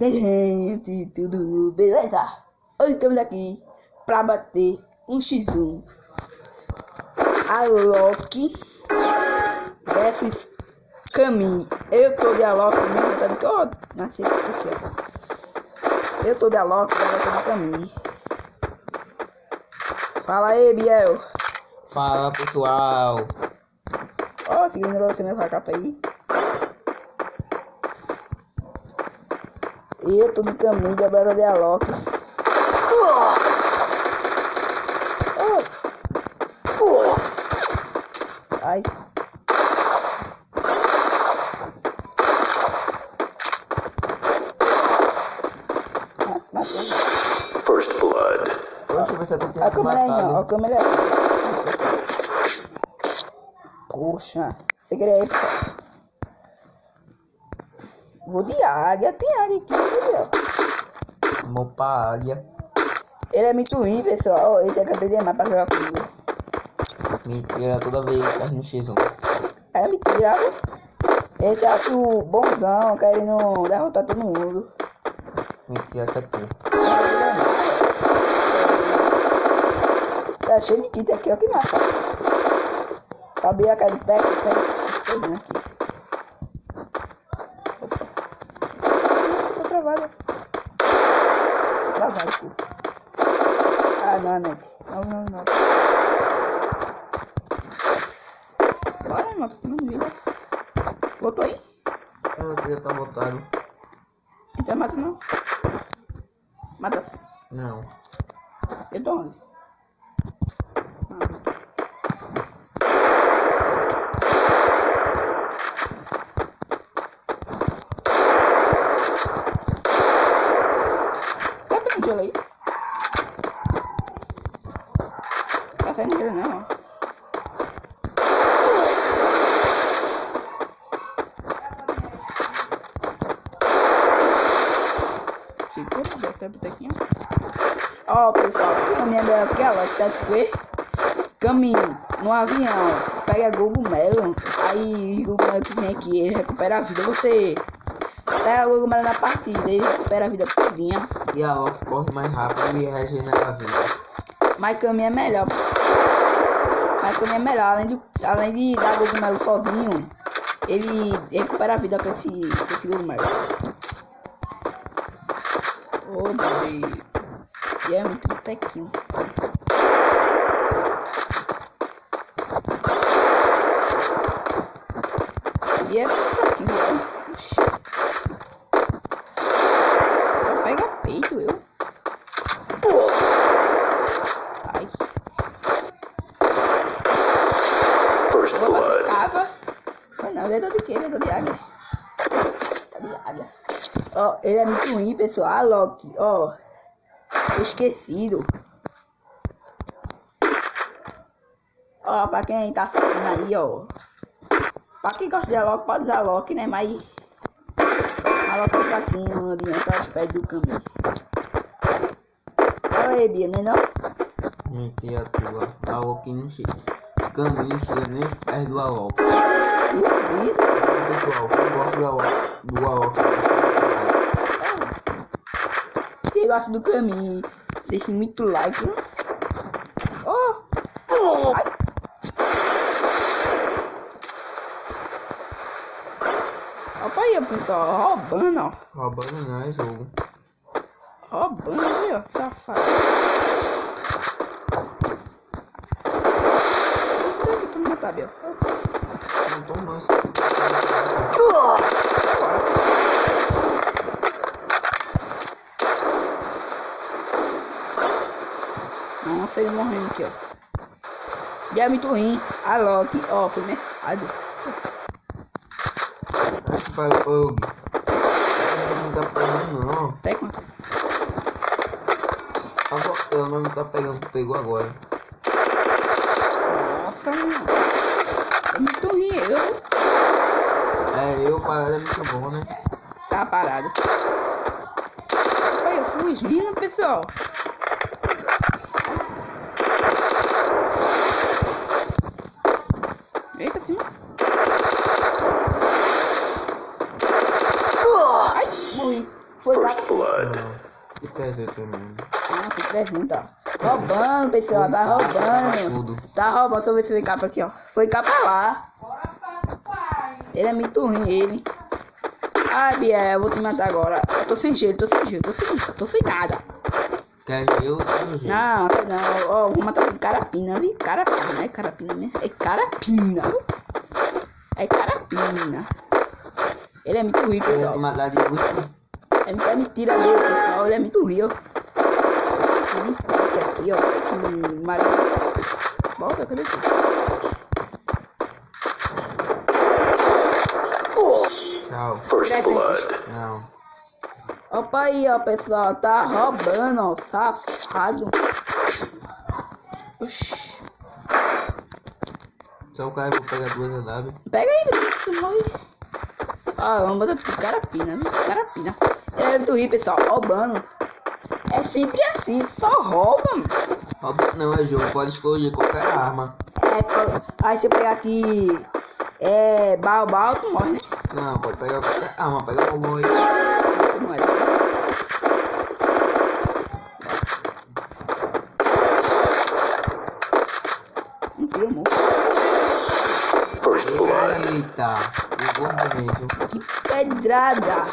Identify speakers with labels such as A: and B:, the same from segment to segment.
A: Gente, tudo beleza? Hoje estamos aqui pra bater um x1 Alok versus Camin. Eu tô de Alok mesmo, tá de que eu nasci aqui, ó. Eu tô de Alok, ela tá de Camin. Fala aí, Biel.
B: Fala, pessoal.
A: Ó, seguindo você minha capa aí. Eu tô de Camin, Gabriela de Alok. Ai.
C: First blood.
B: Hoje você tem que
A: A câmera aí, ó. A
B: matado.
A: câmera aí. Poxa. Segredo aí, pessoal. Vou de águia. Tem águia aqui, entendeu?
B: Vamos pra águia.
A: Ele é muito ruim, pessoal. Ele tem que aprender mais pra jogar comigo.
B: Mentira, toda vez que tá no X1.
A: É mentira. Esse acho bonzão, querendo derrotar todo mundo.
B: Mentira que é tu.
A: Tá cheio de kit aqui, ó, que massa. Abrir a cara de técnico, sai aqui. Tô travado. Travado, pô. Ah, não, net. Não. Bora, mano, não liga. Botou aí?
B: Eu queria tá botado.
A: Então mata não. Mata.
B: Não.
A: Eu tô onde? Tá vendo ele aí? Tá saindo dele não, ó. Segura, bota a aqui, ó. Ó, pessoal, a minha dela aqui, ela vai caminho no avião, pega cogumelo, aí o cogumelo que vem aqui, ele recupera a vida. Você pega o cogumelo na partida, ele recupera a vida todinha.
B: E a Loki corre mais rápido e regenera a vida.
A: Mas caminho é melhor. Além de dar cogumelo sozinho, ele recupera a vida com esse cogumelo. Ô, bebê. E é muito tequinho. E é fraquinho, ó. Oxi. Só pega peito, eu. Ai.
C: First
A: Vou fazer
C: blood.
A: cava. Mas não, ele é de quê? Ele é de águia. Tá de águia. Ó, ele é muito ruim, pessoal. A Loki, ó. Esquecido. Ó, pra quem tá assistindo aí, ó. Pra quem gosta de Alok, pode usar Alok, né? Mas Alok é fraquinho, adianta aos pés do caminho. Fala aí, Bia, né não?
B: Mentira tua. A Loki não chega. Caminho chega nem os pés do Alok.
A: Ih,
B: Pessoal, quem gosta do Alok.
A: quem gosta do caminho, deixa muito like. Né? Ó. Ai. Opa aí, pessoal, roubando, ó.
B: Roubando não é jogo.
A: Roubando aí, ó, safado. Vou matar, Biel.
B: Não tô mais.
A: Nossa, ele morrendo aqui, ó. E é muito ruim. A Loki, ó, foi mensado.
B: Vai, Og. Não tá pegando não.
A: Até quanto?
B: Ela não tá pegando, pegou agora.
A: Nossa, mano. É muito ruim,
B: Parado é muito bom, né?
A: tá parado. Olha, eu fugindo, pessoal. Eita, assim. Ai, morri. Foi lá.
C: First blood.
B: Que pesa também.
A: Ah, que pergunta. Roubando, pessoal, tá roubando. Tá roubando, deixa eu ver se foi capa aqui, ó. Foi capa lá. Ele é muito ruim, ele. Ai, Biel, eu vou te matar agora. Eu tô sem gelo, tô sem nada.
B: Quer eu?
A: Não, ó, vou matar com carapina, viu? Carapina, é carapina mesmo. É carapina, viu? É carapina. Ele é muito ruim,
B: Eu vou
A: pessoal.
B: te matar de custo.
A: É mentira dele, pessoal. Ele é muito ruim, ó. Esse aqui, ó. Que maravilha. Volta, cadê isso?
B: Tchau.
C: First blood.
B: Não.
A: Opa aí, ó, pessoal. Tá roubando, ó. Safado. Oxi.
B: Só o cara que vou pegar 2 AW.
A: Pega aí, você morre. Ah, vamos botar tudo carapina, viu? Carapina. É muito ruim, pessoal. Roubando. É sempre assim, só rouba, mano.
B: Rouba não, é jogo. Pode escolher qualquer arma.
A: Aí se eu pegar aqui. Baobal, tu morre, né?
B: Não, pode pegar qualquer arma. Pega o boi.
A: Tu morre. Mentira, amor.
C: First blood.
B: Eita. Jogou mesmo.
A: Que pedrada.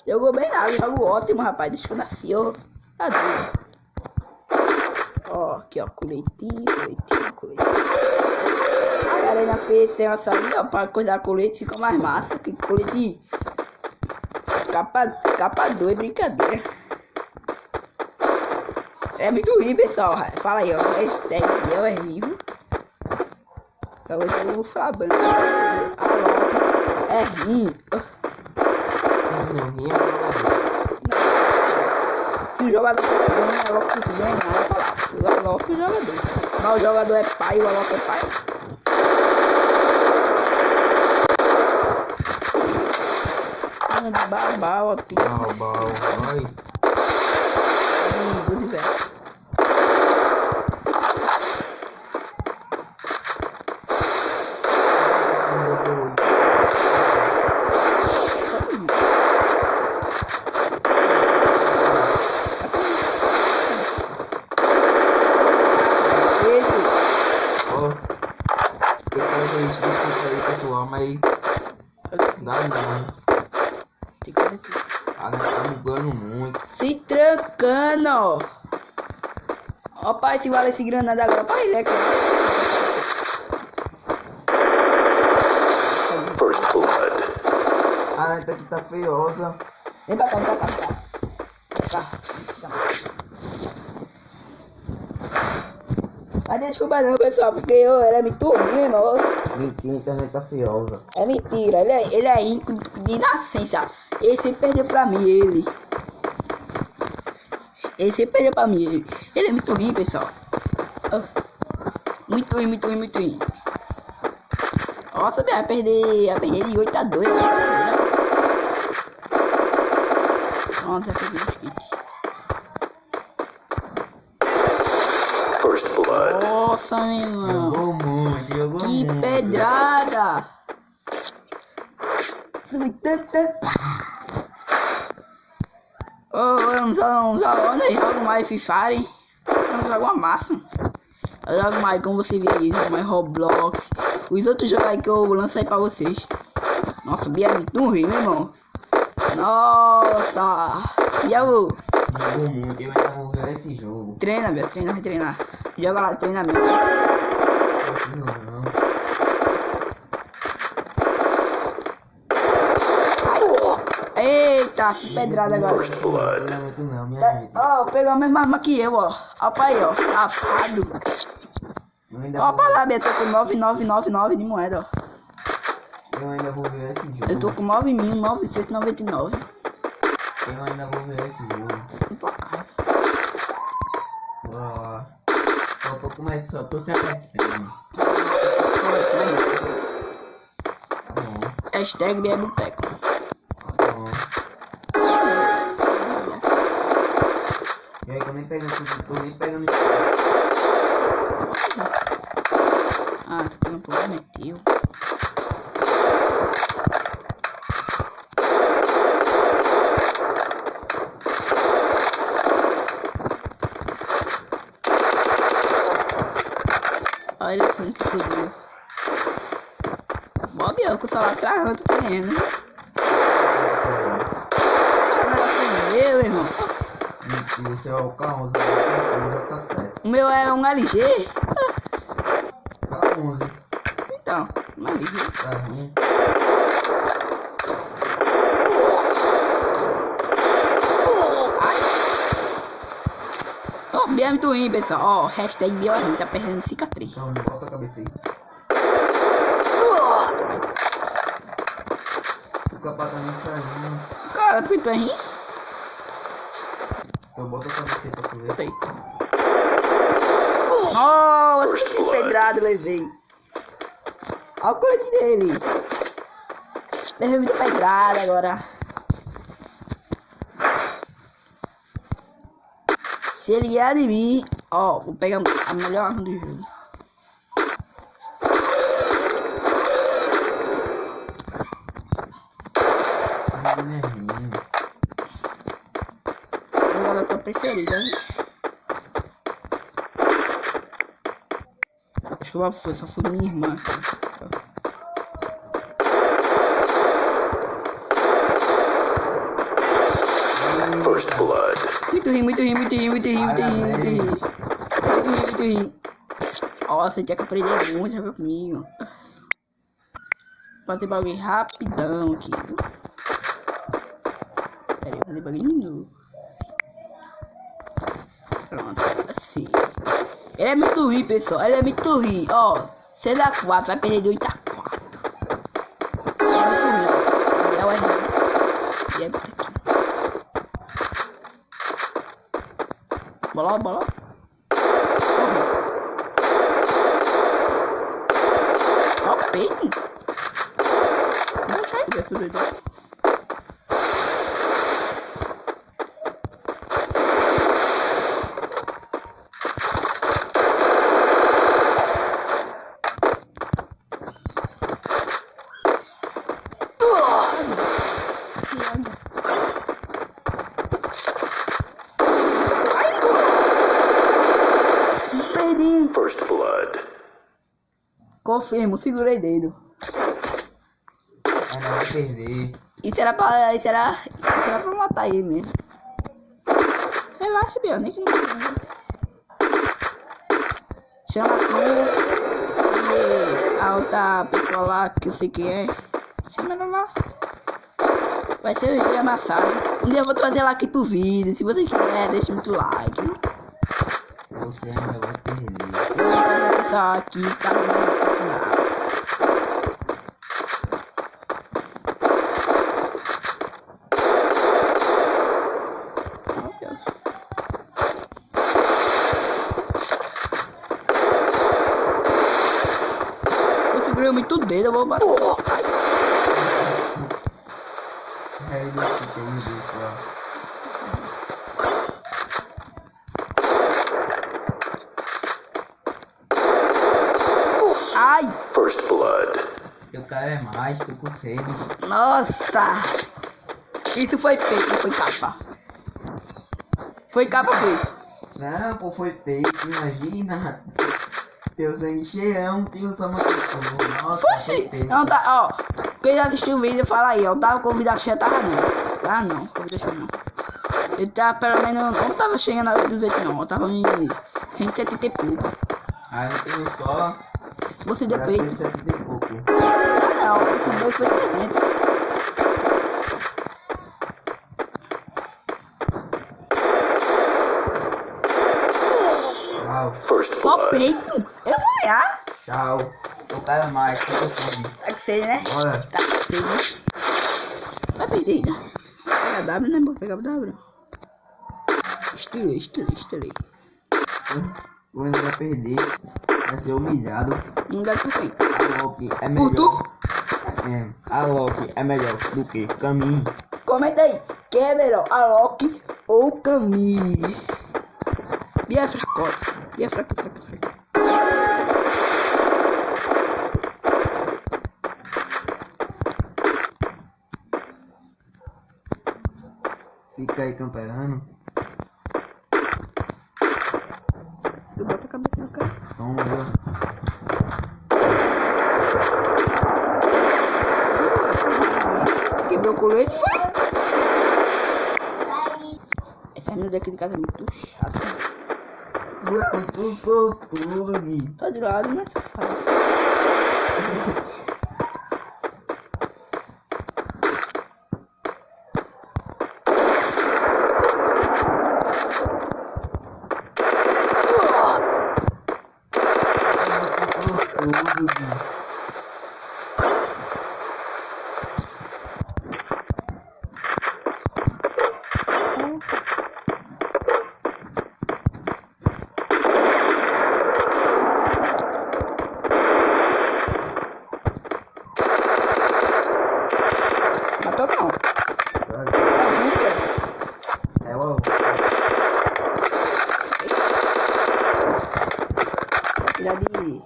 A: Jogou bem nada, jogo ótimo, rapaz. Desde que eu nasci, ó. Tá doido. Ó, aqui, ó. Coletinho. A galera fez essa aí, ó. Pra coisar colete fica mais massa. Que colete. Capa 2, brincadeira. É muito ruim, pessoal. Fala aí, ó. Hashtag eu é horrível. Talvez eu vou falar branco. É ruim.
B: Não, minha.
A: Se o jogador ganha, é logo que ganha, eu vou falar. Se o logo que o jogador. Mas o jogador é pai, o logo é pai. Babau aqui.
B: Baobal. Ai.
A: Dos invernos.
B: Ó. Eu faço isso, desculpa aí, pessoal, mas. Dá não. Ah, tá bugando muito.
A: Se trancando, ó. Ó, pai, se vale esse granada agora. Pai, Leque.
C: First blood.
B: Ah, essa aqui tá feiosa.
A: Vem pra cá, vem pra cá, vem pra cá. Tá. Mas desculpa não, pessoal, porque ele é muito ruim, mano.
B: Mentira, a internet tá feiosa.
A: É mentira, ele é rico de nascença. Ele sempre perdeu pra mim, ele. Ele sempre perdeu pra mim, ele é muito ruim, pessoal. Muito ruim. Nossa, vai perder de 8-2. Pronto, já peguei os kits.
C: First blood.
A: Nossa, meu irmão.
B: Jogou muito.
A: Que pedrada. Foi tanto. Eu não jogo mais Free Fire. Eu não jogo uma massa. Eu jogo mais, como você vê aí, jogo mais Roblox. Os outros jogos aí que eu lanço aí pra vocês. Nossa, Bia é muito ruim, meu irmão. Nossa. E eu
B: Jogou muito, eu ainda vou ver esse jogo.
A: treina, Bia, vai treinar. Joga lá, treinamento.
B: Não.
A: Eita, que pedrada agora.
C: First blood.
B: Não é muito não, minha gente.
A: Ó, pegou a mesma arma que eu, ó. Ó pra aí, ó. Safado.
B: Eu ainda
A: Ó
B: vou
A: pra lá, Bia, tô com 9.999 de moeda, ó.
B: Eu ainda vou ver esse jogo.
A: Eu tô com 9.999.
B: Eu ainda vou ver esse jogo.
A: Vem pra casa.
B: Ó. Só tô começando, tô se aquecendo. Tá bom,
A: Hashtag Bia Boteco.
B: tá bom. E aí, que eu nem pegando tudo, tô nem pegando isso.
A: Ah, tô pegando um problema teu. assim que subiu. Bob, eu com o celular atrás, eu tô querendo. O celular é meu, irmão.
B: Esse é o K11, já tá certo.
A: O meu é um LG.
B: K11.
A: Então, um LG.
B: Tá ruim.
A: Ó, Bia é muito ruim, pessoal. Ó, hashtag Bia é ruim, tá perdendo cicatriz.
B: Então, bota a cabeça aí. O capaz tá me saindo.
A: Cara, por que tu é ruim?
B: Então, bota a cabeça aí pra tu ver.
A: Bota aí. Nossa, que pedrada levei. Olha o colete dele. Levei muita pedrada agora. Se ele ganhar de mim, ó, vou pegar a melhor arma do jogo. Agora eu tô preferida, né? Acho que só foi minha irmã.
C: First blood.
A: Muito ruim. Nossa, tinha que aprender muito, jogar comigo. Fazer bagulho rapidão aqui. Pera aí, fazer bagulho de novo. Pronto, assim. Ele é muito ruim, pessoal. Ele é muito ruim. Ó, se ele dá 4, vai perder de 8 a 4. Ele é muito ruim, ó. Ele é o R. E é aqui. Bola. Ó o peito. Não sai dessa doido.
C: First blood.
A: Confirmo, segurei dedo.
B: Não vai perder.
A: Isso era pra matar ele mesmo. Relaxa, Bia, nem que chama tu e a outra pessoa lá que eu sei quem é. Chama ela lá. Vai ser o dia amassado. Um dia eu vou trazer ela aqui pro vídeo. Se você quiser, deixa muito like.
B: Você ainda vai perder.
A: O pessoal aqui tá muito. Eu segurei muito o dedo, eu vou bater.
B: Aí deixa aí, deixa.
A: Ai!
C: First blood.
B: O cara é mais, tô com sede.
A: Nossa! Isso foi peito, não foi capa. Foi capa, foi.
B: Não, pô, foi peito, imagina. Teu sangue cheião, tem só uma questão. Nossa,
A: Foi
B: foi
A: sim.
B: peito.
A: Não tá, ó. Quem assistiu o vídeo, fala aí, ó. Tava com vida cheia, tava não. Ah, não, com vida cheia não. Ele tava, pelo menos, não tava chegando a 200 não. Eu tava em 170 e pouco.
B: Aí eu tenho só.
A: Você deu
B: Já
A: peito.
B: 170 e pouco.
A: Ah, não, esse dois foi 300.
B: Tchau,
C: First
A: Só
C: blood.
A: peito? Eu vou ganhar.
B: tchau. O cara é mais, tô com sede.
A: Tá com sede, né?
B: Bora.
A: Tá com sede. Vai perder ainda. Pega W, né? Vou pegar o W. Estirei.
B: O ainda vai perder. Vai ser humilhado.
A: Não dá pra quem?
B: A Loki é
A: Por
B: melhor.
A: tu?
B: É, a Loki é melhor do que Caminho.
A: Comenta aí. Quem é melhor? A Loki ou Camille? Bia é fracote. Bia é fraca.
B: Fica aí camperando.
A: Tu bota a cabeça no cara.
B: Vamos ver.
A: meu colete, foi? Essa menina daqui de casa é muito chata.
B: Tu sortudo, Gui.
A: Tá de lado, né, safado?
B: Sortudo, Gui.
A: Matou não.
B: É o
A: Já de...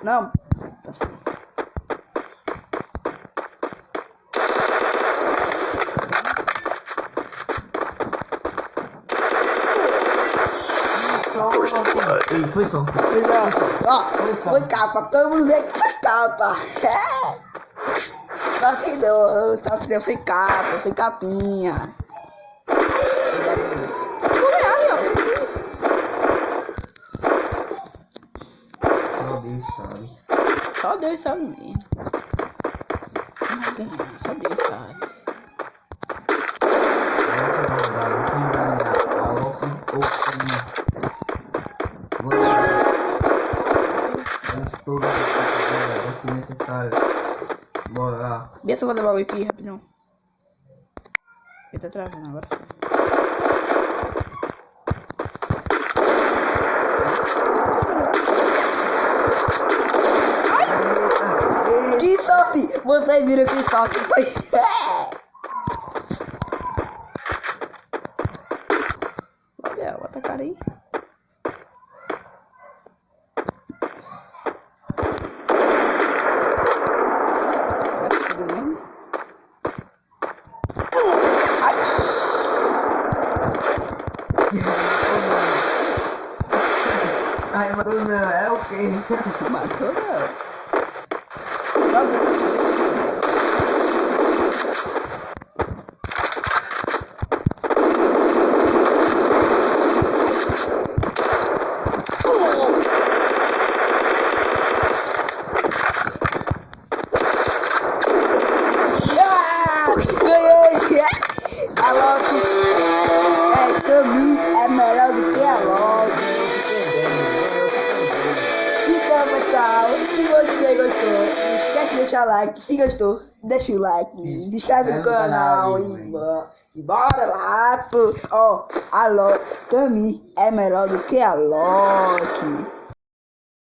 A: Não. Tá certo.
B: Ei, foi só.
A: Ó, foi capa. Todo mundo vê que foi capa. Só que não foi capa, foi capinha.
B: Só Deus sabe.
A: Só Deus sabe mesmo. Só Deus sabe.
B: Bora lá.
A: Vê se eu vou levar o aqui rapidão. Ele tá travando agora. Que sorte! Vocês viram que sorte foi? Olha, bota a cara aí.
B: Ai, matou não, é o quê?
A: Matou não. Ganhei! A Loki é melhor do que a Loki. Então, pessoal, se você gostou, não esquece de deixar o like. Se gostou, deixa o like. Se inscreve no canal e bora lá. Ó, a Loki é melhor do que a Loki.